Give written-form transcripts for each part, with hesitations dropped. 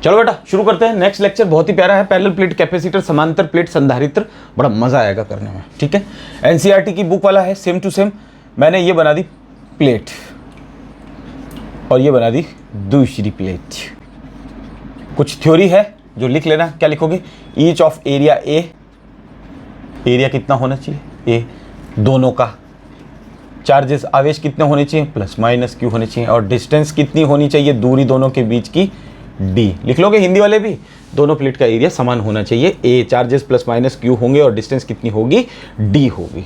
चलो बेटा शुरू करते हैं। नेक्स्ट लेक्चर बहुत ही प्यारा है, पैरेलल प्लेट कैपेसिटर, समांतर प्लेट संधारित्र, बड़ा मजा आएगा करने में। ठीक है, एनसीईआरटी की बुक वाला है, सेम टू सेम। मैंने ये बना दी प्लेट और ये बना दी दूसरी प्लेट। कुछ थ्योरी है जो लिख लेना। क्या लिखोगे? Each of area A, area कितना होना चाहिए? ए। दोनों का चार्जेस, आवेश कितने होने चाहिए? प्लस माइनस क्यू होने चाहिए। और डिस्टेंस कितनी होनी चाहिए? दूरी दोनों के बीच की डी। लिख लोगे हिंदी वाले भी? दोनों प्लेट का एरिया समान होना चाहिए। ए चार्जेस प्लस माइनस क्यू होंगे और डिस्टेंस कितनी होगी? डी होगी।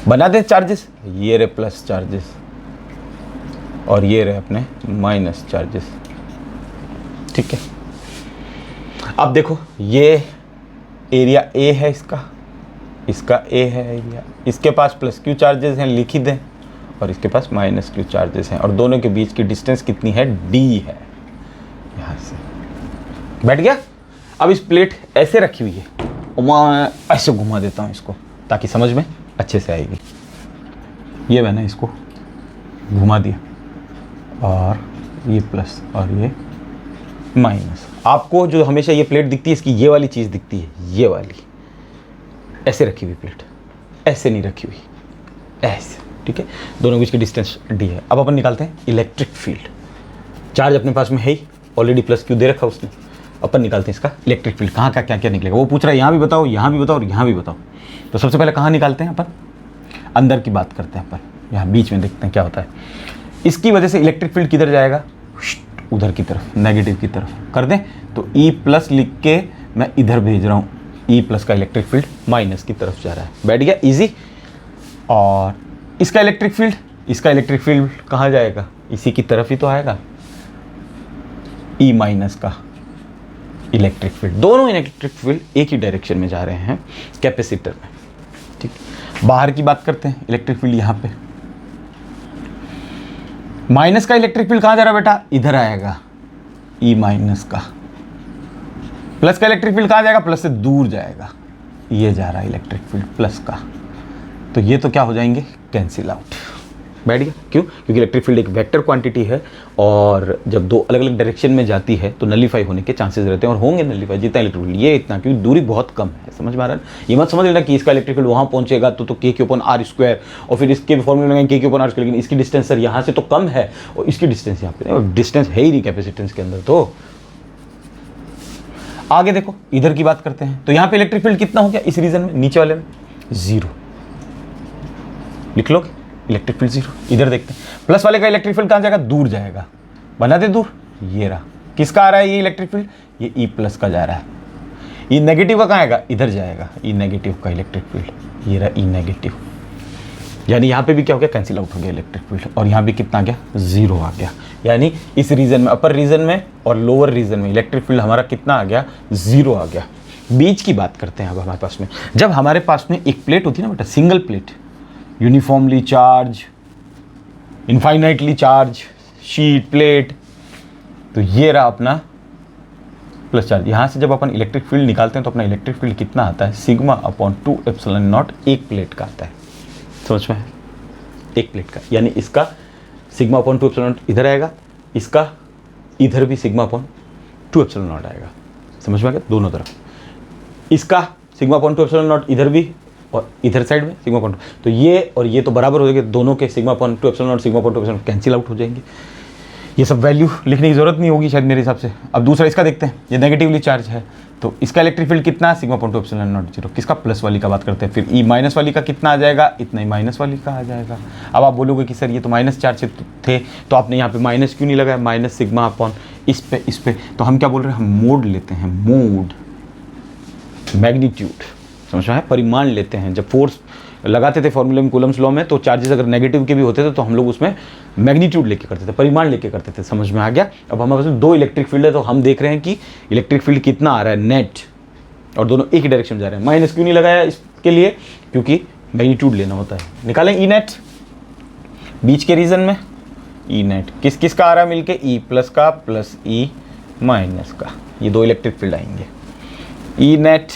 बना दें चार्जेस, ये रहे प्लस चार्जेस और ये रहे अपने माइनस चार्जेस। ठीक है, अब देखो ये एरिया ए है, इसका ए है एरिया, इसके पास प्लस क्यू चार्जेस हैं, लिख ही दें, और इसके पास माइनस क्यू चार्जेस हैं, और दोनों के बीच की डिस्टेंस कितनी है? डी है। यहाँ से बैठ गया। अब इस प्लेट ऐसे रखी हुई है और मैं ऐसे घुमा देता हूँ इसको ताकि समझ में अच्छे से आएगी। ये मैंने इसको घुमा दिया और ये प्लस और ये माइनस। आपको जो हमेशा ये प्लेट दिखती है, इसकी ये वाली चीज़ दिखती है, ये वाली ऐसे रखी हुई प्लेट, ऐसे नहीं रखी हुई, ऐसे। ठीक है, दोनों बीच की डिस्टेंस डी है। अब अपन निकालते हैं इलेक्ट्रिक फील्ड। चार्ज अपने पास में है ही, ऑलरेडी प्लस क्यू दे रखा उसने। अपन निकालते हैं इसका इलेक्ट्रिक फील्ड। कहाँ का क्या क्या निकलेगा वो पूछ रहा है। यहाँ भी बताओ, यहाँ भी बताओ और यहाँ भी बताओ। तो सबसे पहले कहाँ निकालते हैं अपन? अंदर की बात करते हैं अपन, यहाँ बीच में देखते हैं क्या होता है। इसकी वजह से इलेक्ट्रिक फील्ड किधर जाएगा? उधर की तरफ, नेगेटिव की तरफ कर दें तो ई प्लस लिख के मैं इधर भेज रहा हूँ। ई प्लस का इलेक्ट्रिक फील्ड माइनस की तरफ जा रहा है। बैठ गया, इजी। और इसका इलेक्ट्रिक फील्ड कहाँ जाएगा? इसी की तरफ ही तो आएगा, ई माइनस का इलेक्ट्रिक फील्ड। दोनों इलेक्ट्रिक फील्ड एक ही डायरेक्शन में जा रहे हैं कैपेसिटर में। ठीक, बाहर की बात करते हैं। इलेक्ट्रिक फील्ड यहाँ पे, माइनस का इलेक्ट्रिक फील्ड कहाँ जा रहा है बेटा? इधर आएगा, ई माइनस का। प्लस का इलेक्ट्रिक फील्ड कहाँ जाएगा? प्लस से दूर जाएगा, ये जा रहा है इलेक्ट्रिक फील्ड प्लस का। तो ये तो क्या हो जाएंगे? Cancel out. बैठ गया। क्यों? क्योंकि इलेक्ट्रिक फील्ड एक वेक्टर क्वांटिटी है और जब दो अलग अलग डायरेक्शन में जाती है तो नलीफाई होने के चांसेस रहते हैं, और होंगे नलीफाई जितना इलेक्ट्रिक फील्ड। ये इतना क्योंकि दूरी बहुत कम है। समझ में आ रहा है? ये मत समझ लेना कि इसका इलेक्ट्रिक फील्ड वहाँ पहुंचेगा तो के क्यू अपॉन आर स्क्वायर, और फिर इसके फॉर्मूले लगाएंगे के क्यू अपॉन आर स्क्वायर, लेकिन इसकी डिस्टेंस सर यहाँ से तो कम है और इसकी डिस्टेंस यहाँ पे, डिस्टेंस है ही नहीं कैपेसिटेंस के अंदर। तो आगे देखो, इधर की बात करते हैं। तो यहाँ पे इलेक्ट्रिक फील्ड कितना हो गया इस रीजन में? नीचे वाले में 0 लिख लोगे, इलेक्ट्रिक फील्ड 0। इधर देखते हैं, प्लस वाले का इलेक्ट्रिक फील्ड कहाँ जाएगा? दूर जाएगा। बना दे दूर, ये रहा। किसका आ रहा है ये इलेक्ट्रिक फील्ड? ये ई प्लस का जा रहा है। ई नेगेटिव का कहाँ आएगा? इधर जाएगा, ई नेगेटिव का इलेक्ट्रिक फील्ड। ये रहा ई नेगेटिव। यानी यहाँ पे भी क्या हो गया? कैंसिल आउट हो गया इलेक्ट्रिक फील्ड, और यहाँ भी कितना आ गया? 0 आ गया। यानी इस रीजन में, अपर रीजन में और लोअर रीजन में इलेक्ट्रिक फील्ड हमारा कितना आ गया? 0 आ गया। बीच की बात करते हैं अब हमारे पास में। जब हमारे पास में एक प्लेट होती है ना बेटा, single plate, uniformly charge, infinitely charge sheet plate, तो ये रहा अपना प्लस चार्ज। यहाँ से जब अपन इलेक्ट्रिक फील्ड निकालते हैं तो अपना इलेक्ट्रिक फील्ड कितना आता है? सिग्मा अपॉन 2 एप्सिलॉन नॉट एक प्लेट का आता है। समझ में? एक प्लेट का, यानी इसका सिग्मा अपॉन 2 एप्सिलॉन नॉट इधर आएगा, इसका इधर भी सिग्मा अपॉन 2 एप्सिलॉन नॉट आएगा। समझ में आ गया? दोनों तरफ इसका सिग्मा अपॉन 2 एप्सिलॉन नॉट इधर भी और इधर साइड में सिग्मा अपॉन 2। तो ये और ये तो बराबर हो जाएंगे, दोनों के sigma upon 2 epsilon not sigma upon 2 epsilon cancel out हो जाएंगे। ये सब वैल्यू लिखने की जरूरत नहीं होगी शायद मेरे हिसाब से। अब दूसरा इसका देखते हैं, ये नेगेटिवली चार्ज है तो इसका इलेक्ट्रिक फील्ड कितना है? Sigma upon 2 epsilon not 0। किसका? प्लस वाली का बात करते हैं। फिर ई माइनस वाली का कितना आ जाएगा? इतना ही माइनस वाली का आ जाएगा। अब आप बोलोगे कि सर ये तो माइनस चार्ज थे तो आपने यहाँ पे माइनस क्यों नहीं लगाया? माइनस सिग्मा अपॉन इस पे। तो हम क्या बोल रहे हैं? हम मोड लेते हैं, मोड मैग्नीट्यूड। समझ में है? परिमाण लेते हैं। जब फोर्स लगाते थे फॉर्मूले में कूलम्स लॉ में, तो चार्जेस अगर नेगेटिव के भी होते थे तो हम लोग उसमें मैग्नीट्यूड लेके करते थे, परिमाण लेके करते थे। समझ में आ गया? अब हमारे पास 2 इलेक्ट्रिक फील्ड है तो हम देख रहे हैं कि इलेक्ट्रिक फील्ड कितना आ रहा है नेट, और दोनों एक ही डायरेक्शन में जा रहे हैं। माइनस क्यों नहीं लगाया इसके लिए? क्योंकि मैग्नीट्यूड लेना होता है। निकालें ई नेट बीच के रीजन में। ई नेट किस किस का आ रहा है मिलके? ई प्लस का प्लस ई माइनस का। ये 2 इलेक्ट्रिक फील्ड आएंगे। ई नेट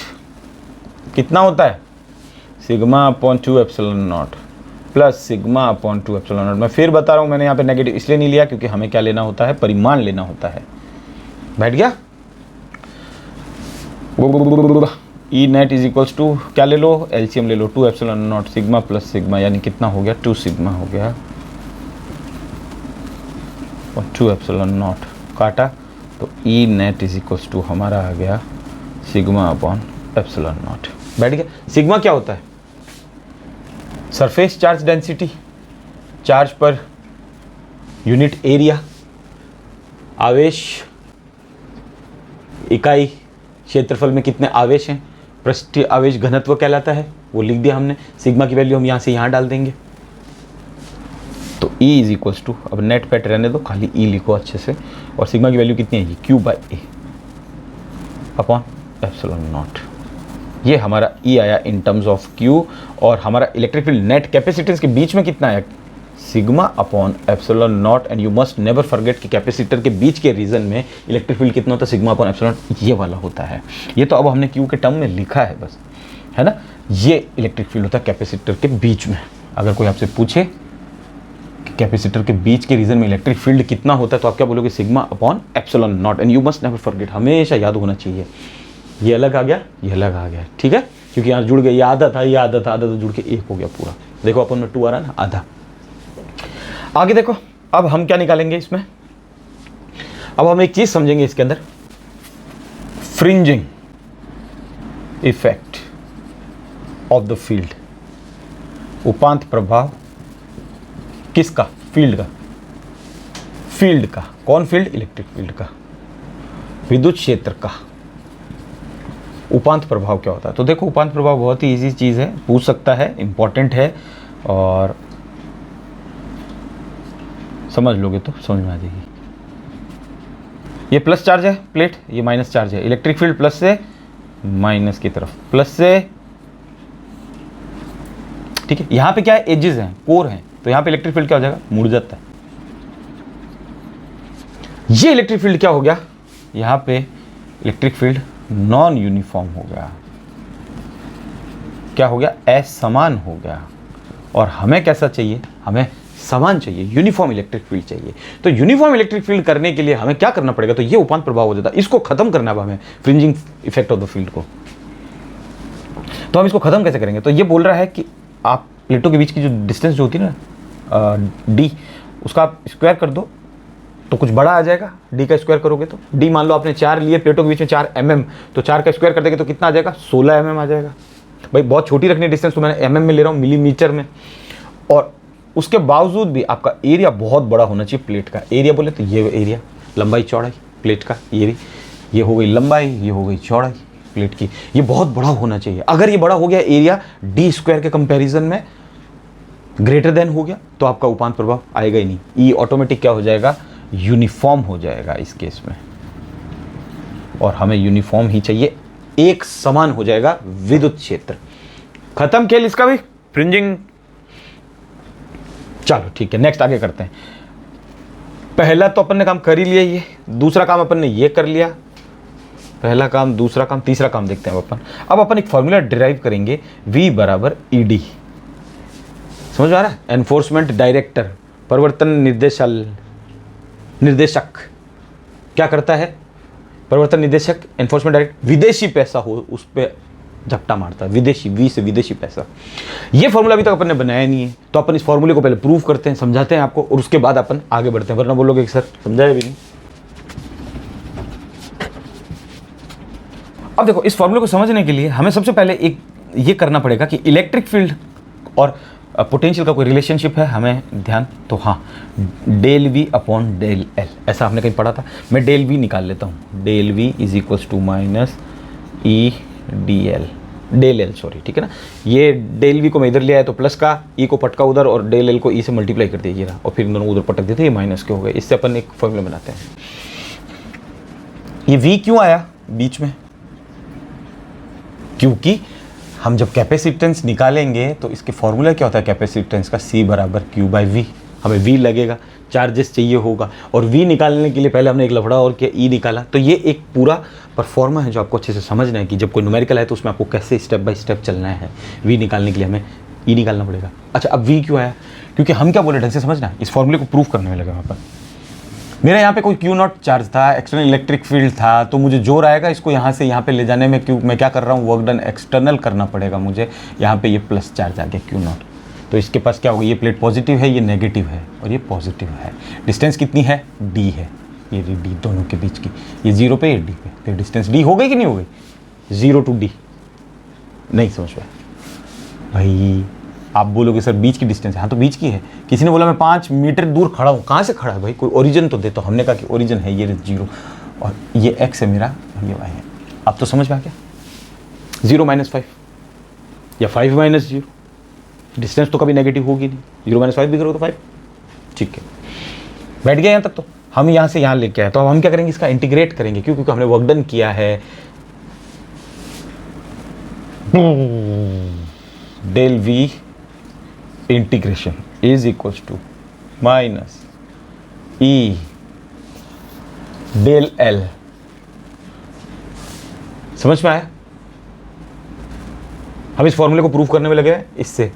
कितना होता है? Sigma upon 2 epsilon not plus sigma upon 2 epsilon not. मैं फिर बता रहा हूँ, मैंने यहाँ पे नेगेटिव इसलिए नहीं लिया क्योंकि हमें क्या लेना होता है? परिमाण लेना होता है। बैठ गया। E net is equals to क्या ले लो, एलसीएम ले लो, 2 epsilon not sigma plus sigma, यानी कितना हो गया 2 सिग्मा हो गया, और 2 एप्सिलॉन नॉट काटा तो E net is equals to हमारा आ गया सिग्मा अपॉन एप्सिलॉन नॉट। बैठ गया। सिग्मा क्या होता है, surface charge density, charge per unit area, आवेश इकाई क्षेत्रफल में कितने आवेश हैं, पृष्ठीय आवेश घनत्व कहलाता है, वो लिख दिया हमने। सिग्मा की वैल्यू हम यहाँ से यहाँ डाल देंगे, तो E इज इक्वल्स टू, अब नेट पेट रहने दो, खाली E लिखो अच्छे से, और सिग्मा की वैल्यू कितनी है, Q by A upon epsilon not. ये हमारा E आया इन टर्म्स ऑफ Q, और हमारा इलेक्ट्रिक फील्ड नेट कैपेसिटेंस के बीच में कितना आया, sigma upon epsilon not. And you must never forget कि कैपेसिटर के बीच के रीजन में इलेक्ट्रिक फील्ड कितना होता है, सिग्मा अपॉन एप्सिलॉन, ये वाला होता है। ये तो अब हमने Q के टर्म में लिखा है बस, है ना। ये इलेक्ट्रिक फील्ड होता है कैपेसिटर के बीच में। अगर कोई आपसे पूछे कि कैपेसिटर के बीच के रीजन में इलेक्ट्रिक फील्ड कितना होता है, तो आप क्या बोलोगे, sigma upon epsilon not. And you must never forget, हमेशा याद होना चाहिए। ये अलग आ गया, ये अलग आ गया, ठीक है, क्योंकि यहाँ जुड़ गया, ये आधा था, ये आधा था, आधा तो जुड़ के एक हो गया पूरा। देखो अपन में 2 आ रहा है ना, आधा। आगे देखो, अब हम क्या निकालेंगे इसमें, अब हम एक चीज समझेंगे इसके अंदर, fringing effect of the field. उपांत प्रभाव किसका, फील्ड का, फील्ड का, कौन फील्ड, इलेक्ट्रिक फील्ड का, विद्युत क्षेत्र का। उपांत प्रभाव क्या होता है, तो देखो उपांत प्रभाव बहुत ही इजी चीज है, पूछ सकता है, इंपॉर्टेंट है, और समझ लोगे तो समझ में आ जाएगी। ये प्लस चार्ज है प्लेट, ये माइनस चार्ज है। इलेक्ट्रिक फील्ड प्लस से माइनस की तरफ, प्लस से, ठीक है। यहां पे क्या है, एजेस हैं, कोर हैं, तो यहां पे इलेक्ट्रिक फील्ड क्या हो जाएगा, मुड़ जाता है। ये इलेक्ट्रिक फील्ड क्या हो गया, यहां पे इलेक्ट्रिक फील्ड नॉन यूनिफॉर्म हो गया। क्या हो गया, असमान हो गया। और हमें कैसा चाहिए, हमें समान चाहिए, यूनिफॉर्म इलेक्ट्रिक फील्ड चाहिए। तो यूनिफॉर्म इलेक्ट्रिक फील्ड करने के लिए हमें क्या करना पड़ेगा, तो ये उपांत प्रभाव हो जाता है, इसको खत्म करना है हमें, fringing effect of the field को। तो हम इसको खत्म कैसे करेंगे, तो ये बोल रहा है कि आप प्लेटों के बीच की जो डिस्टेंस जो होती है ना, डी, उसका आप स्क्वायर कर दो तो कुछ बड़ा आ जाएगा। डी का स्क्वायर करोगे तो डी, मान लो आपने 4 लिए प्लेटों के बीच में 4 mm, तो 4 का स्क्वायर कर देंगे तो कितना आ जाएगा, 16 mm आ जाएगा। भाई बहुत छोटी रखनी डिस्टेंस, तो मैंने mm में ले रहा हूँ, मिलीमीटर में। और उसके बावजूद भी आपका एरिया बहुत बड़ा होना चाहिए प्लेट का। एरिया बोले तो ये एरिया, लंबाई चौड़ाई प्लेट का, ये भी, ये हो गई लंबाई, ये हो गई चौड़ाई प्लेट की, ये बहुत बड़ा होना चाहिए। अगर ये बड़ा हो गया एरिया डी स्क्वायर के कंपैरिजन में ग्रेटर देन हो गया, तो आपका उपांत प्रभाव आएगा ही नहीं। ई ऑटोमेटिक क्या हो जाएगा, यूनिफॉर्म हो जाएगा इस केस में। और हमें यूनिफॉर्म ही चाहिए, एक समान हो जाएगा विद्युत क्षेत्र। खत्म खेल इसका भी, फ्रिंजिंग। चलो ठीक है, नेक्स्ट आगे करते हैं। पहला तो अपन ने काम कर ही लिया, ये दूसरा काम अपन ने ये कर लिया, पहला काम, दूसरा काम, तीसरा काम देखते हैं अपन। अब अपन एक फॉर्मूला डिराइव करेंगे, V बराबर ED। समझ आ रहा है, एनफोर्समेंट डायरेक्टर, परिवर्तन निर्देशक क्या करता है, परिवर्तन निर्देशक, एनफोर्समेंट डायरेक्ट, विदेशी पैसा हो उस पर झपटा मारता है, विदेशी, वी से विदेशी पैसा। ये फॉर्मूला अभी तक अपन ने बनाया नहीं है, तो अपन इस फॉर्मूले को पहले प्रूव करते हैं, समझाते हैं आपको, और उसके बाद अपन आगे बढ़ते हैं। वरना बोलोगे कि सर समझाया भी नहीं। अब देखो, इस फॉर्मूले को समझने के लिए हमें सबसे पहले एक ये करना पड़ेगा कि इलेक्ट्रिक फील्ड और पोटेंशियल का कोई रिलेशनशिप है हमें ध्यान, तो हाँ, del V upon del L, ऐसा हमने कहीं पढ़ा था। मैं डेल V निकाल लेता हूँ, del V is equals to minus E DL, del L sorry, ठीक है ना। ये डेल V को मैं इधर ले आया तो प्लस का, E को पटका उधर, और डेल L को E से मल्टीप्लाई कर दिया, और फिर दोनों उधर पटक देते, ये माइनस के हो गए। इससे अपन एक फॉर्मूला बनाते हैं। ये V क्यों आया बीच में, क्योंकि हम जब कैपेसिटेंस निकालेंगे तो इसके फॉर्मूला क्या होता है कैपेसिटेंस का, C बराबर Q बाई V। हमें V लगेगा, चार्जेस चाहिए होगा, और V निकालने के लिए पहले हमने एक लफड़ा और किया, E निकाला। तो ये एक पूरा परफॉर्मा है जो आपको अच्छे से समझना है कि जब कोई न्यूमेरिकल है तो उसमें आपको कैसे स्टेप बाय स्टेप चलना है। V निकालने के लिए हमें E निकालना पड़ेगा। अच्छा, अब V क्यों आया, क्योंकि हम क्या बोले ढंग से समझना, इस फॉर्मूले को प्रूफ करने में लगे वहाँ पर। मेरा यहाँ पे कोई क्यू नॉट चार्ज था, एक्सटर्नल इलेक्ट्रिक फील्ड था, तो मुझे जोर आएगा इसको यहाँ से यहाँ पे ले जाने में। क्यों मैं क्या कर रहा हूँ, वर्क डन एक्सटर्नल करना पड़ेगा मुझे। यहाँ पे ये प्लस चार्ज आ गया क्यू नॉट, तो इसके पास क्या होगा, ये प्लेट पॉजिटिव है, ये नेगेटिव है और ये पॉजिटिव है। डिस्टेंस कितनी है, डी है, ये डी दोनों के बीच की, ये 0 पे ये डी पे, तो डिस्टेंस डी हो गई कि नहीं हो गई, 0 to D। नहीं समझ पाया भाई, आप बोलोगे सर बीच की डिस्टेंस है, हाँ तो बीच की है। किसी ने बोला मैं 5 मीटर दूर खड़ा हूँ, कहाँ से खड़ा है भाई, कोई ओरिजिन तो दे। तो हमने कहा कि ओरिजिन है ये 0 और ये x है मेरा, ये y है। आप तो समझ में आ गया, 0 - 5 या 5 - 0, डिस्टेंस तो कभी नेगेटिव होगी नहीं। 0 - 5 भी करो तो 5, ठीक है, बैठ गया यहाँ तक। तो हम यहाँ से यहाँ लेके आए, तो अब हम क्या करेंगे, इसका इंटीग्रेट करेंगे। क्यों, क्योंकि हमने वर्क डन किया है। Del V integration is equals to minus E del L। समझ में आया? हम इस फॉर्मूले को प्रूव करने में लगे हैं। इससे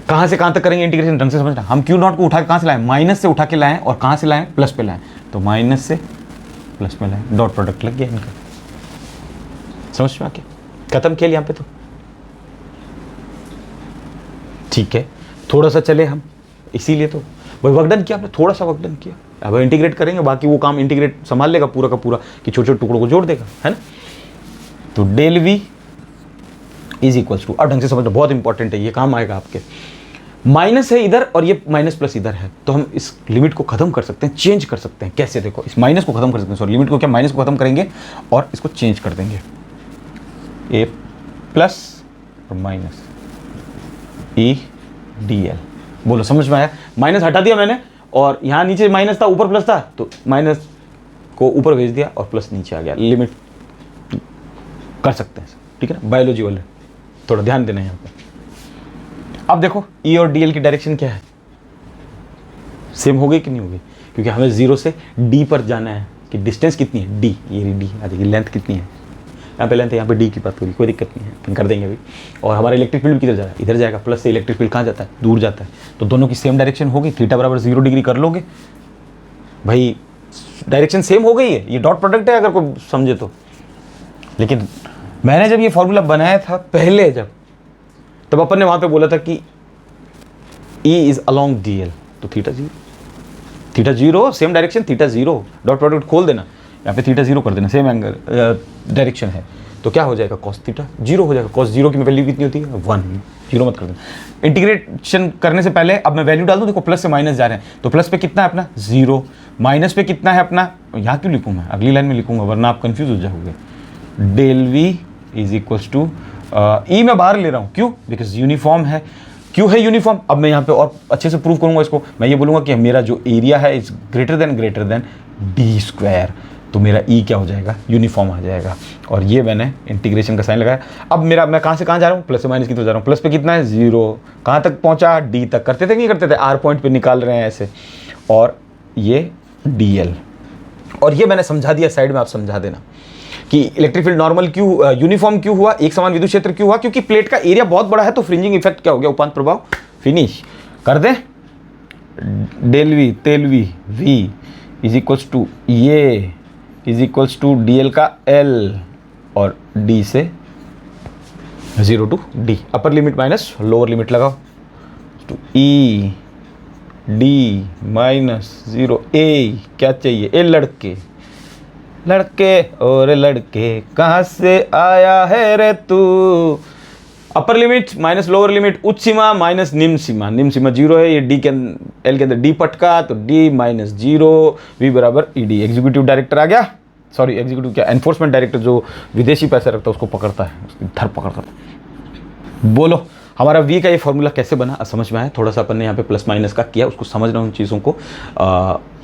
कहां से कहां तक करेंगे इंटीग्रेशन, ढंग से समझना। हम क्यू नॉट को उठा के कहां से लाएं, माइनस से उठा के लाएं, और कहां से लाएं, प्लस पे लाएं। तो माइनस से प्लस में लाएं, डॉट प्रोडक्ट लग गया इनका। समझ में आ गया? खत्म खेल यहां पे। तो ठीक है, थोड़ा सा चले हम, इसीलिए तो वही वर्क डन किया हमने, थोड़ा सा वर्क डन किया। अब इंटीग्रेट करेंगे, बाकी वो काम इंटीग्रेट संभाल लेगा पूरा का पूरा, कि छोटे छोटे टुकड़ों को जोड़ देगा, है ना। तो del V is equals to, अब ढंग से समझना, बहुत इंपॉर्टेंट है ये, काम आएगा आपके। माइनस है इधर और ये माइनस प्लस इधर है, तो हम इस लिमिट को खत्म कर सकते हैं, चेंज कर सकते हैं। कैसे, देखो, इस माइनस को खत्म कर सकते हैं, सॉरी लिमिट को, क्या माइनस को खत्म करेंगे और इसको चेंज कर देंगे, ए प्लस और माइनस E dl। बोलो समझ में आया? माइनस हटा दिया मैंने, और यहाँ नीचे माइनस था, ऊपर प्लस था, तो माइनस को ऊपर भेज दिया और प्लस नीचे आ गया। लिमिट कर सकते हैं, ठीक है ना, बायोलॉजी वाले, थोड़ा ध्यान देना है यहाँ पे। अब देखो E और dl की डायरेक्शन क्या है, सेम हो गई कि नहीं होगी, क्योंकि हमें 0 से D पर जाना है। कि डिस्टेंस कितनी है, D, ये D आ जाएगी। लेंथ कितनी है, यहाँ पे लेंथ है, यहाँ पे D की बात हो रही, कोई दिक्कत नहीं है, हम कर देंगे अभी। और हमारा इलेक्ट्रिक फील्ड किधर जा रहा है, इधर जाएगा। प्लस से इलेक्ट्रिक फील्ड कहाँ जाता है, दूर जाता है, तो दोनों की सेम डायरेक्शन होगी। थीटा बराबर 0 डिग्री कर लोगे भाई, डायरेक्शन सेम हो गई है। ये डॉट प्रोडक्ट है अगर कोई समझे तो। लेकिन मैंने जब ये फॉर्मूला बनाया था पहले, तब अपन ने वहाँ पे बोला था कि E इज अलॉन्ग DL, तो theta 0 same direction, theta 0, dot product खोल देना, यहाँ पे थीटा 0 कर देना, सेम एंगल डायरेक्शन है, तो क्या हो जाएगा, कॉस थीटा 0 हो जाएगा। कॉस 0 की वैल्यू कितनी होती है, 1, 0 मत कर देना। इंटीग्रेशन करने से पहले अब मैं वैल्यू डाल दूँ, देखो प्लस से माइनस जा रहे हैं, तो प्लस पे कितना है अपना 0, माइनस पे कितना है अपना, यहाँ क्यों लिखूँ मैं, अगली लाइन में लिखूँगा वरना आप कन्फ्यूज हो जाओगे। Del V is equals to E मैं बाहर ले रहा हूँ, क्यों, बिकॉज यूनिफॉर्म है। क्यों है यूनिफॉर्म, अब मैं यहाँ पे और अच्छे से प्रूव करूँगा इसको। मैं ये बोलूँगा कि मेरा जो एरिया है इज ग्रेटर देन D², तो मेरा E क्या हो जाएगा, यूनिफॉर्म आ जाएगा। और ये मैंने इंटीग्रेशन का साइन लगाया। अब मेरा, मैं कहाँ से कहाँ जा रहा हूँ, प्लस से माइनस की तरफ जा रहा हूँ। प्लस पे कितना है, 0, कहाँ तक पहुँचा, D तक। करते थे नहीं करते थे, R पॉइंट पे निकाल रहे हैं ऐसे, और ये DL। और ये मैंने समझा दिया, साइड में आप समझा देना कि इलेक्ट्रिक फील्ड नॉर्मल क्यों, यूनिफॉर्म क्यों हुआ, एक समान विद्युत क्षेत्र क्यों हुआ, क्योंकि प्लेट का एरिया बहुत बड़ा है, तो फ्रिंजिंग इफेक्ट क्या हो गया, उपांत प्रभाव। फिनिश कर दें। Del V del V is equals to, ये इज इक्वल्स टू DL का L और D से 0 to D, upper limit minus lower limit लगाओ, to E D minus 0 A। क्या चाहिए, ए लड़के और लड़के कहाँ से आया है रे तू। अपर लिमिट माइनस लोअर लिमिट, उच्च सीमा माइनस निम्न सीमा। निम्न सीमा 0 है, ये D के L के अंदर D पटका, तो D माइनस 0, V बराबर ED। एग्जीक्यूटिव डायरेक्टर आ गया, सॉरी एग्जीक्यूटिव क्या, एनफोर्समेंट डायरेक्टर, जो विदेशी पैसे रखता है उसको पकड़ता है, उसकी धर पकड़ता है। बोलो हमारा V का ये फॉर्मूला कैसे बना, समझ में आया? थोड़ा सा अपन ने यहाँ पे प्लस माइनस का किया, उसको समझना उन चीज़ों को।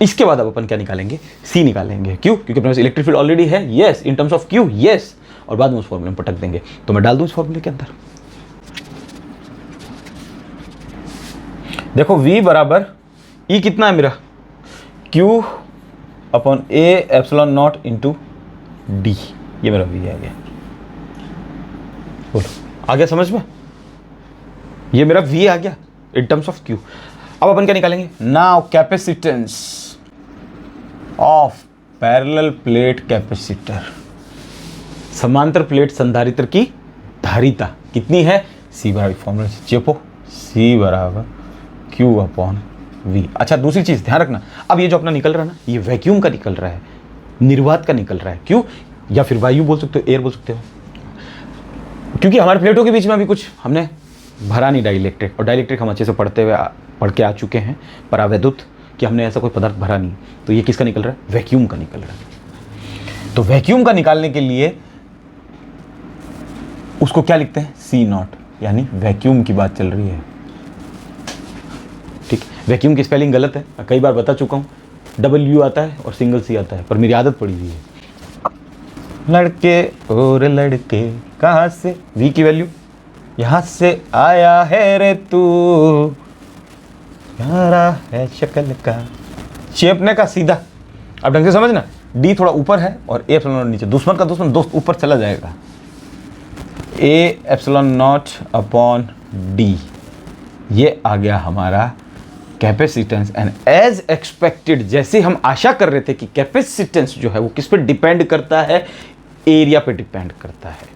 इसके बाद अब अपन क्या निकालेंगे, C निकालेंगे। क्यों, क्योंकि अपने पास इलेक्ट्रिक फील्ड ऑलरेडी है, yes, in terms of Q, yes, और बाद में उस फॉर्मूले में पटक देंगे। तो मैं डाल दूँ इस फॉर्मूले के अंदर, देखो V बराबर E कितना है मेरा, Q upon A epsilon not into D, ये मेरा V आ गया। बोलो आ गया समझ में, ये मेरा V आ गया इन टर्म्स ऑफ Q। अब अपन क्या निकालेंगे, now capacitance of parallel plate capacitor, समांतर प्लेट संधारित्र की धारिता कितनी है, सी बराबर फॉर्मूला से चेपो, सी बराबर क्यू अपॉन वी। अच्छा दूसरी चीज़ ध्यान रखना, अब ये जो अपना निकल रहा है ना, ये वैक्यूम का निकल रहा है, निर्वात का निकल रहा है। क्यों, या फिर वायु बोल सकते हो, एयर बोल सकते हो, क्योंकि हमारे प्लेटों के बीच में अभी कुछ हमने भरा नहीं डाइलेक्ट्रिक, और डाइलेक्ट्रिक हम अच्छे से पढ़ के आ चुके हैं परावैद्युत, कि हमने ऐसा कोई पदार्थ भरा नहीं। तो ये किसका निकल रहा है, वैक्यूम का निकल रहा है। तो वैक्यूम का निकालने के लिए उसको क्या लिखते हैं, सी नॉट, यानी वैक्यूम की बात चल रही है। ठीक, वैक्यूम की स्पेलिंग गलत है, कई बार बता चुका हूँ, डब्ल्यू आता है और सिंगल सी आता है, पर मेरी आदत पड़ी हुई है। लड़के और लड़के कहाँ से, वी की वैल्यू यहाँ से आया है रे तू, यारा है शक्ल का, चेपने का सीधा। अब ढंग से समझना, डी थोड़ा ऊपर है और ए एप्सिलॉन नीचे, दुश्मन का दुश्मन दोस्त ऊपर चला जाएगा। ए एप्सिलॉन नॉट अपॉन डी, ये आ गया हमारा कैपेसिटेंस। एंड एज एक्सपेक्टेड, जैसे हम आशा कर रहे थे कि कैपेसिटेंस जो है वो किस पे डिपेंड करता है, एरिया पे डिपेंड करता है,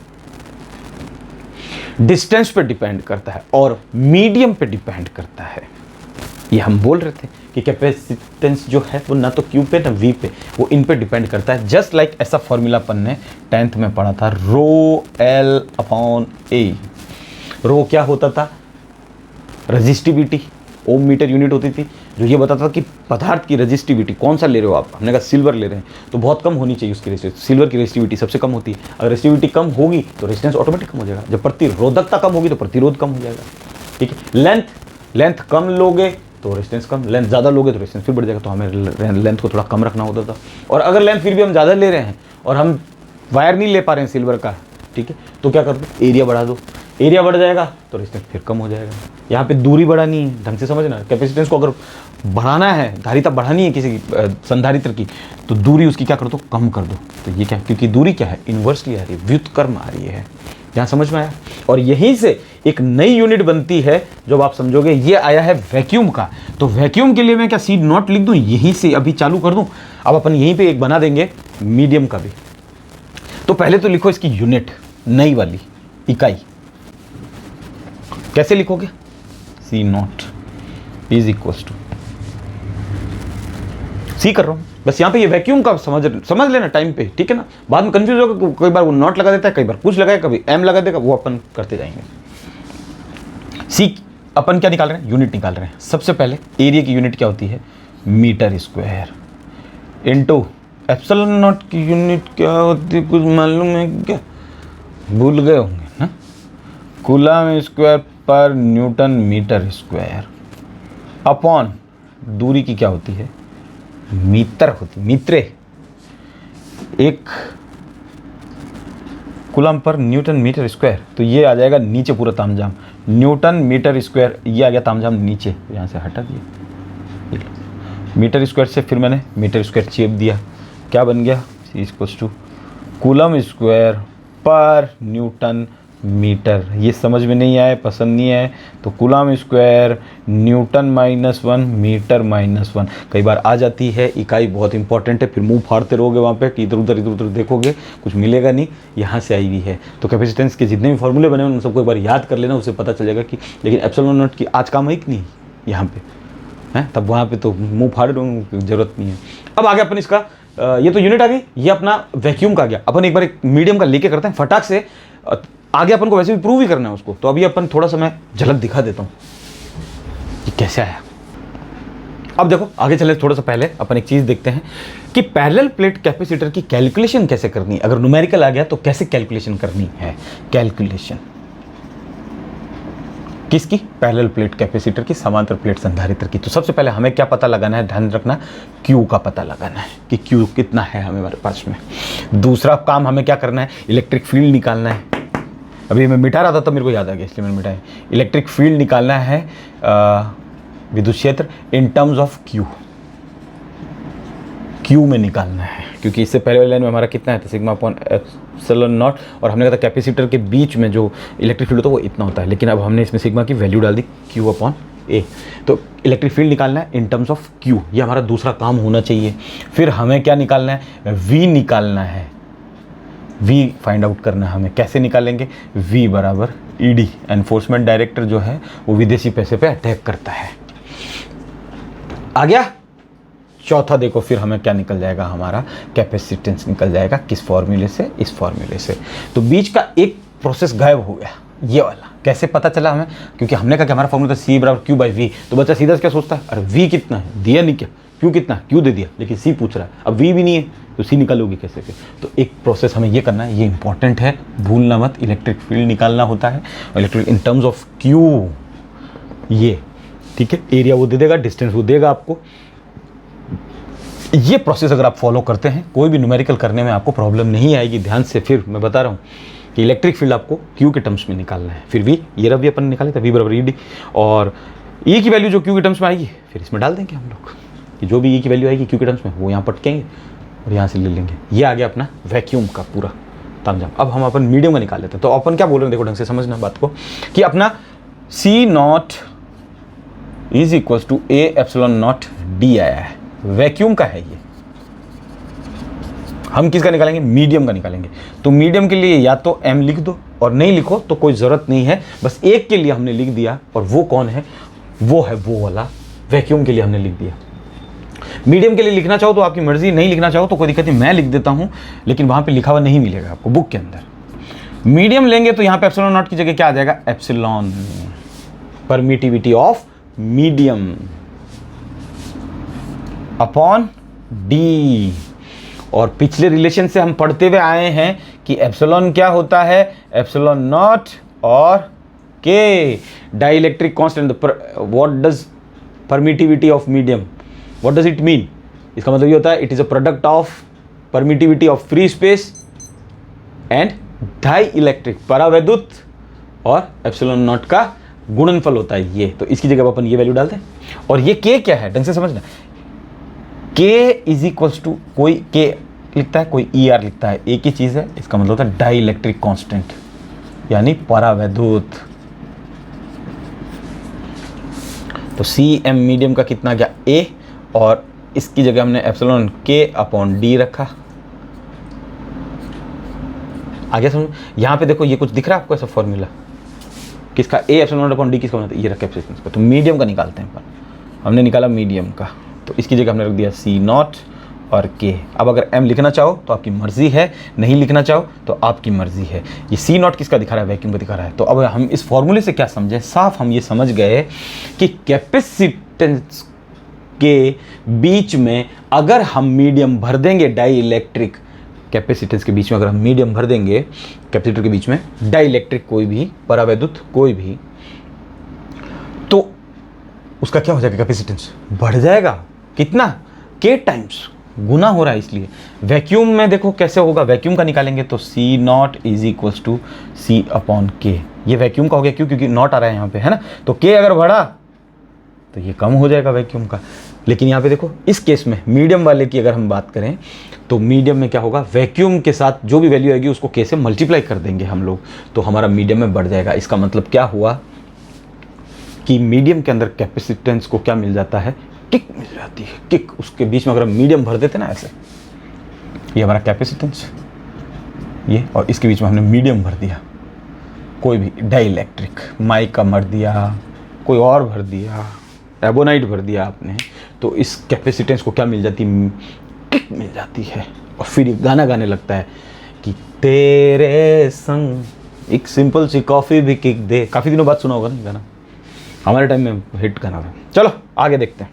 डिस्टेंस पे डिपेंड करता है और मीडियम पे डिपेंड करता है। ये हम बोल रहे थे कि कैपेसिटेंस जो है वो ना तो क्यू पे ना वी पे, वो इन पे डिपेंड करता है। जस्ट लाइक ऐसा फॉर्मूला अपन ने 10th में पढ़ा था, रो एल अपॉन ए। रो क्या होता था, रेजिस्टिविटी, ओम मीटर यूनिट होती थी, जो ये बताता था कि पदार्थ की रेजिस्टिविटी कौन सा ले रहे हो आप। हमने कहा सिल्वर ले रहे हैं तो बहुत कम होनी चाहिए उसकी रेजिस्टिविटी, सिल्वर की रेजिस्टिविटी सबसे कम होती है। अगर रेजिस्टिविटी कम होगी तो रेजिस्टेंस ऑटोमेटिक कम हो जाएगा, जब प्रतिरोधकता कम होगी तो प्रतिरोध कम हो जाएगा। ठीक है, लेंथ कम लोगे तो रेजिस्टेंस कम, लेंथ ज़्यादा लोगे तो रेजिस्टेंस फिर बढ़ जाएगा। तो हमें लेंथ को थोड़ा कम रखना होता था, और अगर लेंथ फिर भी हम ज़्यादा ले रहे हैं और हम वायर नहीं ले पा रहे हैं सिल्वर का, ठीक है, तो क्या कर दो, एरिया बढ़ा दो, एरिया बढ़ जाएगा तो रेजिस्टेंस फिर कम हो जाएगा। यहाँ पे दूरी बढ़ानी है, ढंग से समझना, कैपेसिटेंस को अगर बढ़ाना है, धारिता बढ़ानी है किसी संधारित्र की, तो दूरी उसकी क्या कर दो, कम कर दो। तो ये क्या, क्योंकि दूरी क्या है, इन्वर्सली आ रही है, व्युत्क्रम आ रही है। यहाँ समझ में आया। और यहीं से एक नई यूनिट बनती है, जब आप समझोगे ये आया है वैक्यूम का। तो वैक्यूम के लिए मैं क्या सी नॉट लिख दूँ, यहीं से अभी चालू कर दूँ। अब अपन यहीं पे एक बना देंगे मीडियम का भी। तो पहले तो लिखो इसकी यूनिट, नई वाली इकाई कैसे लिखोगे, सी नॉट इज इक्वल टू, सी कर रहा हूं बस यहाँ पे, ये वैक्यूम का समझ लेना टाइम पे, ठीक है ना। बाद में कंफ्यूज होगा, कई बार वो नॉट लगा देता है, कई बार कुछ लगाए, कभी एम लगा देगा, वो अपन करते जाएंगे। सी अपन क्या निकाल रहे हैं, यूनिट निकाल रहे हैं। सबसे पहले एरिया की यूनिट क्या होती है, metre square, into epsilon naught की यूनिट क्या होती है, कुछ मालूम है क्या, भूल गए होंगे ना, कूलम स्क्वायर पर न्यूटन मीटर स्क्वायर, अपॉन दूरी की क्या होती है, मीटर होती, मीत्रे, एक coulomb per Newton metre square. तो ये आ जाएगा नीचे पूरा तामझाम, न्यूटन मीटर स्क्वायर, ये आ गया तामझाम नीचे, यहाँ से हटा दिया, मीटर स्क्वायर से फिर मैंने मीटर स्क्वायर चेप दिया, क्या बन गया, सी इक्वल्स टू कूलम स्क्वायर पर न्यूटन मीटर। ये समझ में नहीं आए, पसंद नहीं आए, तो कूलम स्क्वायर न्यूटन -1 मीटर -1। कई बार आ जाती है, इकाई बहुत इंपॉर्टेंट है, फिर मुंह फाड़ते रहोगे वहाँ पे कि इधर उधर देखोगे, कुछ मिलेगा नहीं। यहाँ से आई हुई है, तो कैपेसिटेंस के जितने भी फॉर्मूले बने उन सबको एक बार याद कर लेना, उससे पता चल जाएगा कि लेकिन एप्सिलॉन नॉट की आज काम है कि नहीं यहाँ पे है, तब वहाँ पे तो मुँह फाड़ की जरूरत नहीं है। अब आगे अपन इसका ये तो यूनिट आ गई, ये अपना वैक्यूम का गया। अपन एक बार एक मीडियम का लेके करते हैं फटाक से, आगे अपन को वैसे भी प्रूव ही करना है उसको। तो अभी अपन थोड़ा सा मैं झलक दिखा देता हूँ ये कैसे आया। अब देखो आगे चले, थोड़ा सा पहले अपन एक चीज़ देखते हैं कि पैरेलल प्लेट कैपेसिटर की कैलकुलेशन कैसे करनी है। अगर न्यूमेरिकल आ गया तो कैसे कैलकुलेशन करनी है, कैलकुलेशन किसकी, पैरेलल प्लेट कैपेसिटर की, समांतर प्लेट संधारित्र की। तो सबसे पहले हमें क्या पता लगाना है, ध्यान रखना, Q का पता लगाना है कि Q कितना है हमारे पास में। दूसरा काम हमें क्या करना है, इलेक्ट्रिक फील्ड निकालना है। अभी मैं मिटा रहा था तब मेरे को याद आ गया, इसलिए मैंने मिटाया। इलेक्ट्रिक फील्ड निकालना है, विद्युत क्षेत्र इन टर्म्स ऑफ Q में निकालना है, क्योंकि इससे पहले वाले लाइन में हमारा कितना है, तो सिग्मा अपॉन एप्सिलॉन नॉट, और हमने कहा था कैपेसिटर के बीच में जो इलेक्ट्रिक फील्ड होता है वो इतना होता है, लेकिन अब हमने इसमें सिग्मा की वैल्यू डाल दी Q अपॉन ए। तो इलेक्ट्रिक फील्ड निकालना है इन टर्म्स ऑफ क्यू, ये हमारा दूसरा काम होना चाहिए। फिर हमें क्या निकालना है, वी निकालना है, वी फाइंड आउट करना है हमें। कैसे निकालेंगे, वी बराबर ईडी, एनफोर्समेंट डायरेक्टर जो है वो विदेशी पैसे पे अटैक करता है। आ गया। चौथा देखो फिर हमें क्या निकल जाएगा, हमारा कैपेसिटेंस निकल जाएगा। किस फॉर्मूले से, इस फॉर्मूले से। तो बीच का एक प्रोसेस गायब हो गया, ये वाला। कैसे पता चला हमें, क्योंकि हमने कहा कि हमारा फॉर्मूला था सी बराबर क्यू बाई वी। तो बच्चा सीधा क्या सोचता है, अरे वी कितना है, दिया नहीं क्या, क्यू कितना, क्यू दे दिया, लेकिन सी पूछ रहा है, अब वी भी नहीं है तो सी निकालोगी कैसे फिर। तो एक प्रोसेस हमें ये करना है, ये इंपॉर्टेंट है, भूलना मत। इलेक्ट्रिक फील्ड निकालना होता है electric in terms of Q, ये ठीक है। एरिया वो दे देगा, डिस्टेंस वो देगा आपको। ये प्रोसेस अगर आप फॉलो करते हैं, कोई भी न्यूमेरिकल करने में आपको प्रॉब्लम नहीं आएगी। ध्यान से फिर मैं बता रहा हूँ कि इलेक्ट्रिक फील्ड आपको क्यू के टर्म्स में निकालना है। फिर वी, ये रब भी अपन निकाले थे, वी बराबर ई डी, और ई की वैल्यू जो क्यू के टर्म्स में आएगी फिर इसमें डाल देंगे हम लोग, कि जो भी ई की वैल्यू आएगी क्यू के टर्म्स में वो यहाँ पटकेंगे और यहाँ से ले लेंगे। ये आ गया अपना वैक्यूम का पूरा तामझाम। अब हम अपन मीडियम का निकाल लेते हैं। तो अपन क्या बोल रहे हैं, देखो ढंग से समझना बात को, कि अपना C naught is equal to A epsilon naught D आया है, वैक्यूम का है ये। हम किसका निकालेंगे, मीडियम का निकालेंगे। तो मीडियम के लिए या तो m लिख दो, और नहीं लिखो तो कोई ज़रूरत नहीं है, बस एक के लिए हमने लिख दिया, और वो कौन है, वो है वो वाला, वैक्यूम के लिए हमने लिख दिया। मीडियम के लिए लिखना चाहो तो आपकी मर्जी, नहीं लिखना चाहो तो कोई दिक्कत नहीं, मैं लिख देता हूँ, लेकिन वहाँ पे लिखा हुआ नहीं मिलेगा आपको बुक के अंदर। मीडियम लेंगे तो यहाँ पे एप्सिलॉन नॉट की जगह क्या आ जाएगा, epsilon, permittivity of medium upon D. और पिछले रिलेशन से हम पढ़ते हुए आए हैं कि एप्सिलॉन क्या होता है, एप्सिलॉन नॉट और K, dielectric constant. What does permittivity of medium, what does it mean, इसका मतलब ये होता है it is a product of permittivity of free space and dielectric, परावैद्युत और एप्सिलॉन नॉट का गुणनफल होता है ये। तो इसकी जगह अपन ये वैल्यू डालते हैं। और ये के क्या है, ढंग से समझना, के इज इक्वल्स टू, कोई के लिखता है, कोई ई आर लिखता है, एक ही चीज़ है, इसका मतलब होता है डाई इलेक्ट्रिक कॉन्स्टेंट, यानी परावैद्युत। तो सी एम मीडियम का कितना गया, ए, और इसकी जगह हमने एप्सिलॉन के अपॉन डी रखा। आगे समझो, यहाँ पे देखो ये कुछ दिख रहा है आपको ऐसा फॉर्मूला, किसका, ए एप्सिलॉन अपॉन डी किसका बनता है, ये रखा कैपेसिटेंस का। तो मीडियम का निकालते हैं अपन, हमने निकाला मीडियम का, तो इसकी जगह हमने रख दिया सी नॉट और के। अब अगर एम लिखना चाहो तो आपकी मर्जी है, नहीं लिखना चाहो तो आपकी मर्जी है। ये सी नॉट किसका दिखा रहा है, वैक्यूम का दिखा रहा है। तो अब हम इस फॉर्मूले से क्या समझे, साफ हम ये समझ गए कि कैपेसिटेंस के बीच में अगर हम मीडियम भर देंगे, डाई इलेक्ट्रिक कैपेसिटेंस के बीच में अगर हम मीडियम भर देंगे, कैपेसिटर के बीच में डाई इलेक्ट्रिक कोई भी, परावैद्युत कोई भी, तो उसका क्या हो जाएगा, कैपेसिटेंस बढ़ जाएगा। कितना, के टाइम्स, गुना हो रहा है इसलिए। वैक्यूम में देखो कैसे होगा, वैक्यूम का निकालेंगे तो C naught is equals to C upon K. ये वैक्यूम का हो गया, क्यों, क्योंकि नॉट आ रहा है यहाँ पे, है ना। तो के अगर बढ़ा तो ये कम हो जाएगा वैक्यूम का। लेकिन यहाँ पे देखो इस केस में मीडियम वाले की अगर हम बात करें तो मीडियम में क्या होगा, वैक्यूम के साथ जो भी वैल्यू आएगी उसको के से मल्टीप्लाई कर देंगे हम लोग, तो हमारा मीडियम में बढ़ जाएगा। इसका मतलब क्या हुआ कि मीडियम के अंदर कैपेसिटेंस को क्या मिल जाता है, किक मिल जाती है, किक। उसके बीच में अगर हम मीडियम भर देते ना ऐसे, ये हमारा कैपेसिटेंस ये, और इसके बीच में हमने मीडियम भर दिया, कोई भी डाई इलेक्ट्रिक, माइका भर दिया, कोई और भर दिया, एबोनाइट भर दिया आपने, तो इस कैपेसिटेंस को क्या मिल जाती है, किक मिल जाती है। और फिर गाना गाने लगता है कि तेरे संग एक सिंपल सी कॉफ़ी भी किक दे। काफ़ी दिनों बाद सुना होगा ना गाना, हमारे टाइम में हिट गाना था। चलो आगे देखते हैं।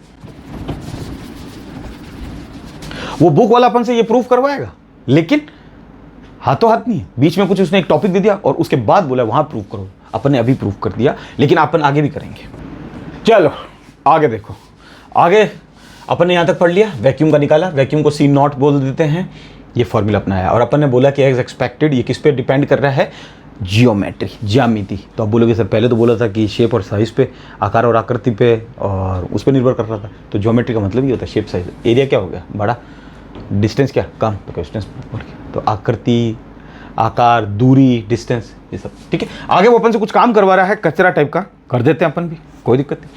वो बुक वाला अपन से ये प्रूफ करवाएगा, लेकिन हाथों हाथ नहीं, बीच में कुछ उसने एक टॉपिक दे दिया और उसके बाद बोला वहां प्रूफ करो। अपन ने अभी प्रूफ कर दिया, लेकिन अपन आगे भी करेंगे। चलो आगे देखो, आगे अपन ने यहाँ तक पढ़ लिया, वैक्यूम का निकाला, वैक्यूम को सी नॉट बोल देते हैं, ये फॉर्मूला अपनाया। और अपन ने बोला कि एज एक्सपेक्टेड, ये किस पे डिपेंड कर रहा है, जियोमेट्री, ज्यामिति। तो अब बोलोगे सर पहले तो बोला था कि शेप और साइज पे, आकार और आकृति पे, और उस पर निर्भर कर रहा था। तो ज्योमेट्री का मतलब ये होता है शेप साइज। एरिया क्या हो गया, बड़ा, डिस्टेंस क्या कम, तो डिस्टेंस बढ़ गया। तो आकृति, आकार, दूरी, डिस्टेंस, ये सब ठीक है। आगे वो अपन से कुछ काम करवा रहा है, कचरा टाइप का कर देते हैं अपन भी, कोई दिक्कत नहीं।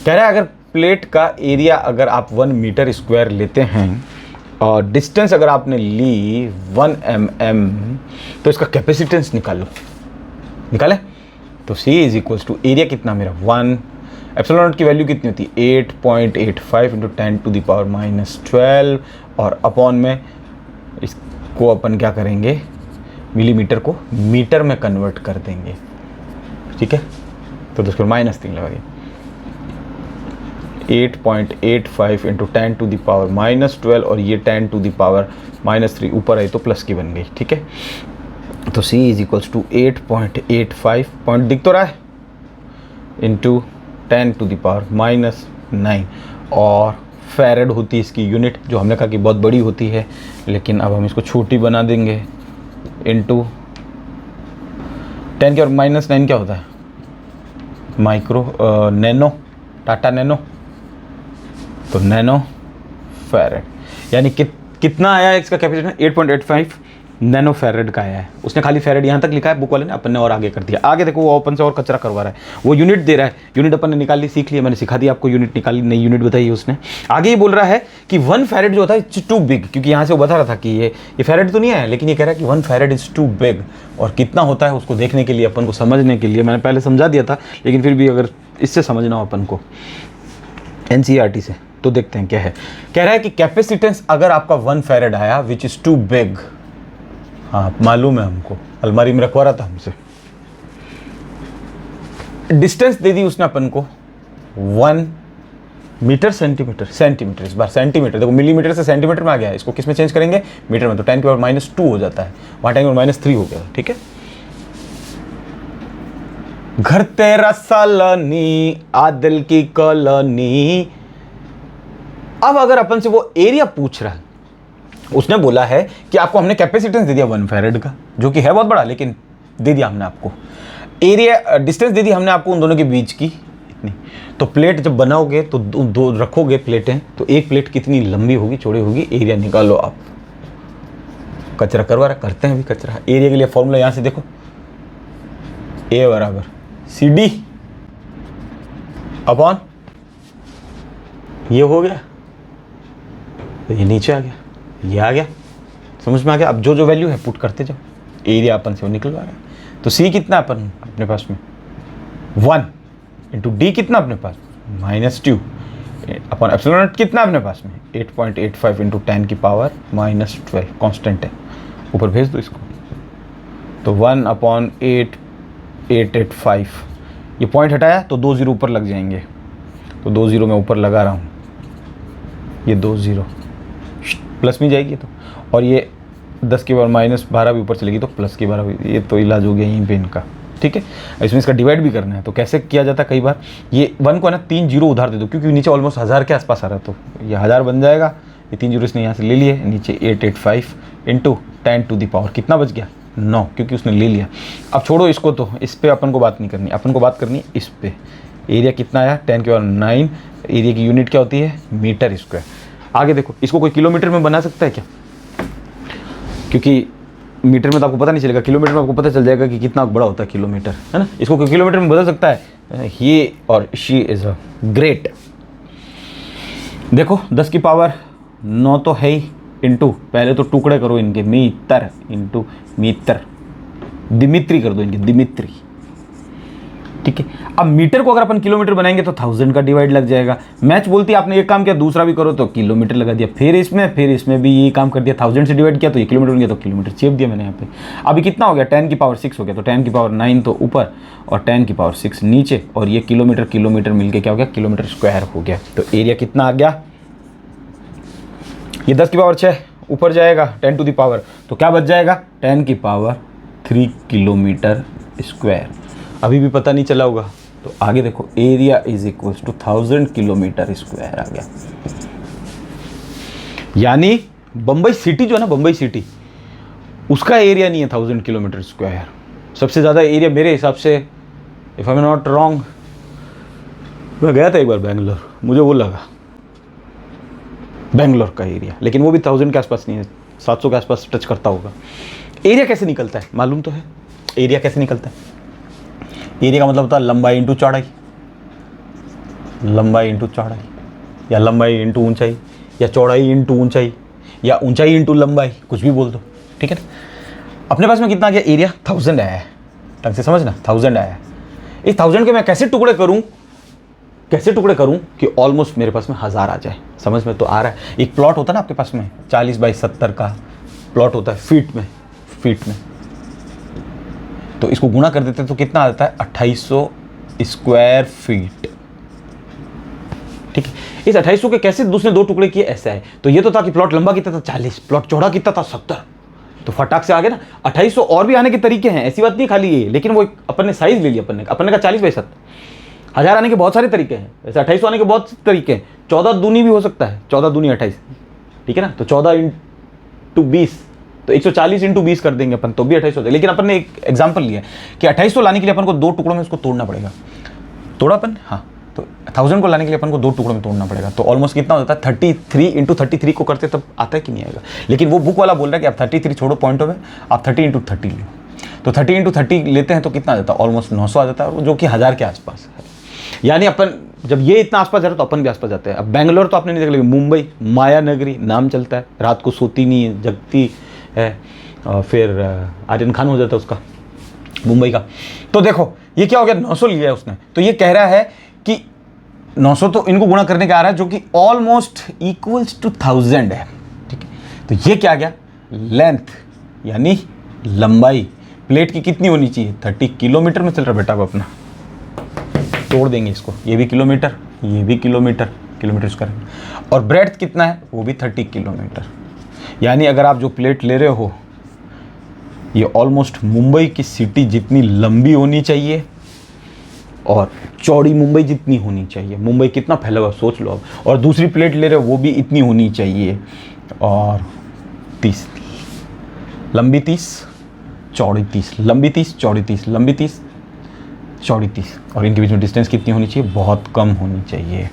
कह रहा है अगर प्लेट का एरिया अगर आप 1 मीटर स्क्वायर लेते हैं और डिस्टेंस अगर आपने ली 1 mm, तो इसका कैपेसिटेंस निकालो। निकाले तो C is equals to area कितना मेरा 1, एप्सिलॉन नॉट की वैल्यू कितनी होती है 8.85 इंटू 10⁻⁻12 और अपॉन में इसको अपन क्या करेंगे, मिलीमीटर को मीटर में कन्वर्ट कर देंगे। ठीक है, तो उसको -3 लगा दिया। 8.85 इंटू 10⁻⁻12 और ये 10⁻³ ऊपर आई तो प्लस की बन गई। ठीक है, तो C is equals to 8.85 point दिख तो रहा है इंटू 10⁻⁻9 और फैरेड होती है इसकी यूनिट, जो हमने कहा कि बहुत बड़ी होती है, लेकिन अब हम इसको छोटी बना देंगे। इंटू 10⁻⁻9 क्या होता है, माइक्रो नैनो, टाटा नैनो, तो नैनो फैरेड, यानी कितना आया है इसका कैपेसिटेंस 8.85 नैनो फैरेड का आया है। उसने खाली फैरेड यहाँ तक लिखा है बुक वाले ने, अपन ने और आगे कर दिया। आगे देखो वो अपन से और कचरा करवा रहा है, वो यूनिट दे रहा है, यूनिट अपन ने निकाल ली, सीख लिया, मैंने सिखा दिया आपको, यूनिट निकाली, नई यूनिट बताई उसने। आगे ये बोल रहा है कि 1 फैरेड जो होता है इट्स टू बिग, क्योंकि यहाँ से वो बता रहा था कि ये फैरेड तो नहीं है, लेकिन ये कह रहा है कि 1 फैरेड इज टू बिग, और कितना होता है उसको देखने के लिए, अपन को समझने के लिए, मैंने पहले समझा दिया था, लेकिन फिर भी अगर इससे समझना हो अपन को NCERT से, तो देखते हैं क्या है। कह रहा है कि कैपेसिटेंस अगर आपका 1 फैरेड आया विच इज टू बिग, हाँ मालूम है हमको, अलमारी में रखवा रहा था हमसे। डिस्टेंस दे दी उसने अपन को 1 मीटर सेंटीमीटर, इस बार सेंटीमीटर, देखो मिलीमीटर से सेंटीमीटर में आ गया है, इसको किस में चेंज करेंगे, मीटर में, तो 10⁻⁻2 हो जाता है, वहां 10⁻³ हो गया। ठीक है, घर तेरा सालानी आदिल की कॉलोनी। अब अगर अपन से वो एरिया पूछ रहा है, उसने बोला है कि आपको हमने कैपेसिटेंस दे दिया 1 फैरेड का, जो कि है बहुत बड़ा, लेकिन दे दिया हमने आपको एरिया, डिस्टेंस दे दी हमने आपको उन दोनों के बीच की इतनी। तो प्लेट जब बनाओगे तो दो रखोगे प्लेटें, तो एक प्लेट कितनी लंबी होगी, चौड़ी होगी, एरिया निकालो आप। कचरा करवा रहा, करते हैं भी कचरा। एरिया के लिए फॉर्मूला यहाँ से देखो, A बराबर CD अपॉन ये हो गया, तो ये नीचे आ गया, ये आ गया, समझ में आ गया। अब जो जो वैल्यू है पुट करते जाओ, एरिया अपन से वो निकलवा रहा है। तो C कितना अपन अपने पास में 1 इंटू D कितना अपने पास -2 अपॉन एप्सिलॉन नॉट कितना अपने पास में 8.85 इंटू 10⁻⁻12 कांस्टेंट है, ऊपर भेज दो इसको, तो 1/885, ये पॉइंट हटाया तो 2 0 ऊपर लग जाएंगे, तो 2 0 मैं ऊपर लगा रहा हूँ, ये 2 0 प्लस में जाएगी, तो और ये 10⁻⁻12 भी ऊपर चलेगी तो प्लस की 12 भी, ये तो इलाज हो गया यहीं पे इनका। ठीक है, इसमें इसका डिवाइड भी करना है, तो कैसे किया जाता है, कई बार ये 1 को है ना 3 0 उधार दे दो, क्योंकि नीचे ऑलमोस्ट 1000 के आसपास आ रहा है, तो ये 1000 बन जाएगा, ये 3 0 इसने यहाँ से ले लिए, नीचे 885 इंटू 10⁻, कितना बच गया 9, क्योंकि उसने ले लिया। अब छोड़ो इसको, तो इस पर अपन को बात नहीं करनी, अपन को बात करनी है इस पे। एरिया कितना आया 10⁻⁹, एरिया की यूनिट क्या होती है मीटर स्क्वायर। आगे देखो, इसको कोई किलोमीटर में बना सकता है क्या, क्योंकि मीटर में तो आपको पता नहीं चलेगा, किलोमीटर में आपको पता चल जाएगा कि कितना बड़ा होता है किलोमीटर, है ना। इसको कोई किलोमीटर में बदल सकता है, ये और शी इज अ ग्रेट। देखो 10⁻9 तो है ही, इंटू पहले तो टुकड़े करो इनके, मीटर इंटू मीटर, दिमित्री कर दो इनके, दिमित्री। ठीक है, अब मीटर को अगर अपन किलोमीटर बनाएंगे तो 1000 का डिवाइड लग जाएगा। मैच बोलती है आपने एक काम किया, दूसरा भी करो तो किलोमीटर लगा दिया, फिर इसमें भी ये काम कर दिया, 1000 से डिवाइड किया तो ये किलोमीटर बन गया, तो किलोमीटर चेप दिया मैंने यहाँ पे। अभी कितना हो गया 10⁻6 हो गया, तो 10⁻9 तो ऊपर और 10⁻6 नीचे, और ये किलोमीटर मिलके क्या हो गया किलोमीटर स्क्वायर हो गया। तो एरिया कितना आ गया, ये 10⁻6 ऊपर जाएगा 10⁻, तो क्या बच जाएगा 10⁻3 किलोमीटर स्क्वायर। अभी भी पता नहीं चला होगा, तो आगे देखो area is equals to 1000 kilometre square आ गया। यानी बम्बई सिटी जो है ना, बम्बई सिटी, उसका एरिया नहीं है 1000 किलोमीटर स्क्वायर। सबसे ज़्यादा एरिया मेरे हिसाब से, if I am not wrong, मैं गया था एक बार बेंगलोर, मुझे वो लगा बेंगलोर का एरिया, लेकिन वो भी 1000 के आसपास नहीं है, 700 के आसपास टच करता होगा। एरिया कैसे निकलता है मालूम तो है, एरिया कैसे निकलता है, एरिया का मतलब होता है लंबाई इंटू चौड़ाई, लंबाई इंटू चौड़ाई, या लंबाई इंटू ऊंचाई, या चौड़ाई इंटू ऊंचाई, या ऊंचाई इंटू लंबाई, कुछ भी बोल दो, ठीक है ना। अपने पास में कितना आ गया एरिया, 1000 आया है, ढंग से समझना, 1000 आया है। इस 1000 के मैं कैसे टुकड़े करूं, कैसे टुकड़े करूं कि ऑलमोस्ट मेरे पास में 1000 आ जाए। समझ में तो आ रहा है। एक प्लॉट होता है ना आपके पास में 40 बाई 70 का प्लॉट होता है, फीट में, फीट में, तो इसको गुणा कर देते तो कितना आता है, 2800 स्क्वायर फीट, ठीक है। इस 2800 के कैसे दूसरे दो टुकड़े किए, ऐसा है। तो ये तो था कि प्लॉट लंबा कितना था 40, प्लॉट चौड़ा कितना था 70, तो फटाक से आ गया ना। 2800 और भी आने के तरीके हैं, ऐसी बात नहीं खाली ये, लेकिन वो अपन ने साइज ले लिया, अपन ने कहा 40 बाई 70। 1000 आने के बहुत सारे तरीके हैं, ऐसे 2800 आने के बहुत से तरीके हैं। 14 दूनी भी हो सकता है, 14 दूनी 28, ठीक है ना। तो 14 इंटू 20, तो 140 इंटू 20 कर देंगे अपन, तो भी 2800 हो जाएगा। लेकिन अपन ने एक एग्जाम्पल लिया कि 2800 लाने के लिए अपन को दो टुकड़ों में इसको तोड़ना पड़ेगा, तोड़ा अपन, हाँ, तो 1000 को लाने के लिए अपन को दो टुकड़ों में तोड़ना पड़ेगा। तो ऑलमोस्ट कितना होता है, 33 इंटू 33 को करते तब आता है कि नहीं आएगा। लेकिन वो बुक वाला बोल रहा है कि आप 33 छोड़ो पॉइंटों में, आप 30 इंटू 30 लो। तो 30 इंटू 30 लेते हैं तो कितना आ जाता है, ऑलमोस्ट 900 आ जाता है, जो कि 1000 के आसपास है। यानी अपन जब ये इतना आसपास जा रहा है तो अपन भी आसपास जाते हैं। अब बेंगलोर तो आपने नहीं देखा, मुंबई माया नगरी नाम चलता है, रात को सोती नहीं है, जगती है, और फिर आर्यन खान हो जाता है उसका, मुंबई का। तो देखो ये क्या हो गया, 900 लिया है उसने, तो ये कह रहा है कि 900 तो इनको गुणा करने का आ रहा है, जो कि ऑलमोस्ट इक्वल्स टू 1000 है, ठीक है। तो ये क्या आ गया, लेंथ यानी लंबाई प्लेट की कितनी होनी चाहिए, 30 किलोमीटर में चल रहा बेटा अब अपना, तोड़ देंगे इसको, ये भी किलोमीटर, ये भी किलोमीटर, किलोमीटर स्क्वायर, और ब्रेड्थ कितना है, वो भी 30 किलोमीटर। यानी अगर आप जो प्लेट ले रहे हो ये ऑलमोस्ट मुंबई की सिटी जितनी लंबी होनी चाहिए और चौड़ी मुंबई जितनी होनी चाहिए। मुंबई कितना फैला हुआ सोच लो अब, और दूसरी प्लेट ले रहे हो वो भी इतनी होनी चाहिए, और 30, लंबी 30 चौड़ी 30, लंबी 30 चौड़ी 30, लंबी 30 चौड़ी 30, और इनके बीच में डिस्टेंस कितनी होनी चाहिए, बहुत कम होनी चाहिए।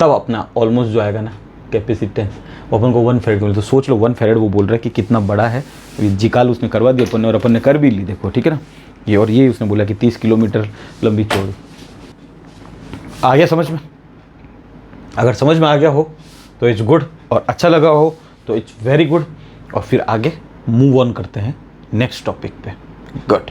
तब अपना ऑलमोस्ट जो आएगा ना कैपेसिटेंस, वो अपन को 1 फेरेड बोले। तो सोच लो 1 फेरेड वो बोल रहा है कि कितना बड़ा है। जिकाल उसने करवा दिया अपन ने, और अपन ने कर भी ली, देखो ठीक है ना ये, और ये उसने बोला कि 30 किलोमीटर लंबी चौड़ी। आ गया समझ में? अगर समझ में आ गया हो तो इट्स गुड, और अच्छा लगा हो तो इट्स वेरी गुड। और फिर आगे मूव ऑन करते हैं नेक्स्ट टॉपिक पे। गुड।